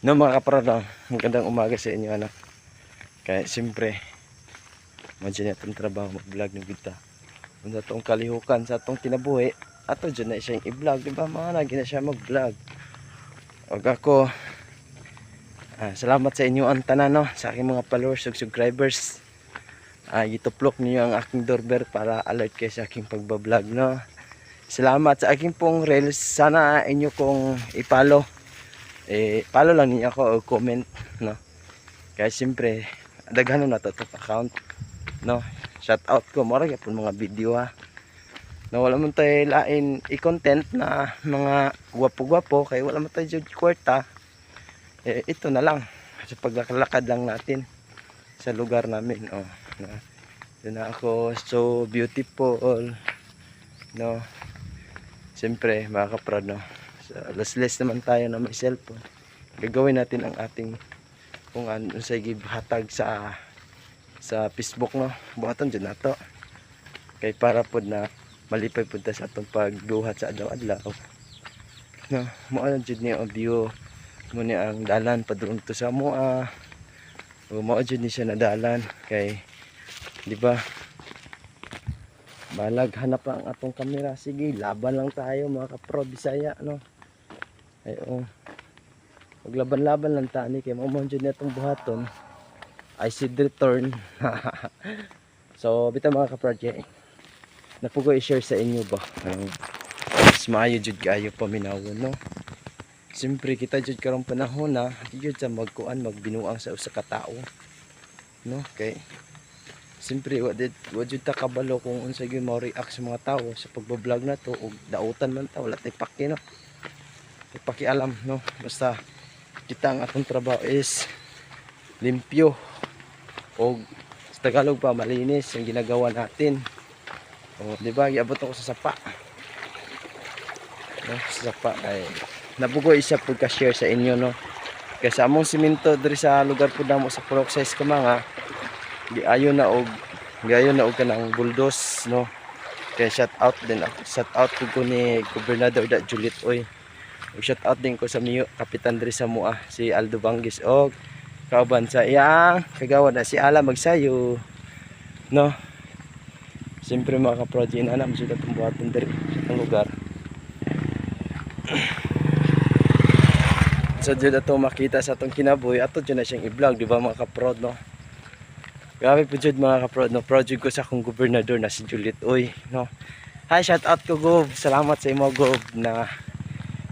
No mga kaprod, magandang umaga sa inyo ano. Kaya siyempre, madyan na itong trabaho mag-vlog ng kita. Kung sa itong kalihukan, sa itong kinabuhi, ato dyan na siyang i-vlog, diba? Mga naging na siya mag-vlog. Huwag ako, salamat sa inyo ang tanan, no? Sa aking mga followers, subscribers. Ituplok niyo ang aking doorbell para alert kayo sa aking pagbablog, no? Salamat sa aking pong reels. Sana inyo kong i-follow. Follow lang niyo ako o comment, no? Kaya siyempre daghanon na to account, no? Shout out ko mo ra gyapon mga video ha. No, wala man tayo lain i-content na mga gwapo-gwapo kay wala man tayo jud kwarta. Ito na lang sa paglalakad lang natin sa lugar namin, oh. No? Yun na ako, so beautiful, no? Siyempre mga kaprod, no? So, less naman tayo na may cellphone. Gagawin natin ang ating kung ano sa gihatag sa Facebook, no? Buhaton dyan na to. Kay para po na malipay po sa atong pagduhat sa adlaw-adlaw. No? Mao dyan niya ang view mo niya ang dalan padulong to sa mua. Mao dyan niya siya na dalan. Kay, di ba? Balag hanap ang atong kamera. Sige, laban lang tayo mga kapro Bisaya, no? Ay, oh. Maglaban-laban lang tani kay mao dyan niya itong buhaton. I should return. So, bita mga ka-project, napugo i-share sa inyo ba? Mas maayo jud kayo paminawon, no? Siyempre kita jud karong panahon na jud sa magkuan magbinuang sa usa ka tawo, no? Okay. Siyempre wa jud ta kabalo kung unsa gyud mo react sa mga tawo sa pagba-vlog na to ug dautan man ta wala tay paki, no? Pakialam, no? Basta kita ang atong trabaho is limpyo o sa Tagalog pa malinis ang ginagawa natin. O di ba giabot ako sa sapa, no? Sa sapa ay nabugoy isa pagka-share sa inyo, no? Kasi among simento diri sa lugar po damo sa Purok Size ka mga giayon na og kanang bulldoze, no? Kaya shout out ko ni Gobernador da Juliet Oy. Shout out din ko sa miyo kapitan diri sa mua si Aldo Banggis og kauban sa iyang kagawa na si Ala Magsayo, no? Siyempre mga ka-project na naman sila tumbuhaton diri sa lugar. So dyan na ito makita sa itong kinabuhi ato dyan na siyang i-vlog, di ba mga ka-prod, no? Grabe po dyan mga ka-prod, no? Project ko sa akong gobernador na si Juliet Oy, no? Hi, shout out ko Gob, salamat sa imo Gob na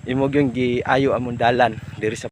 imo yung giayo among dalan diri sa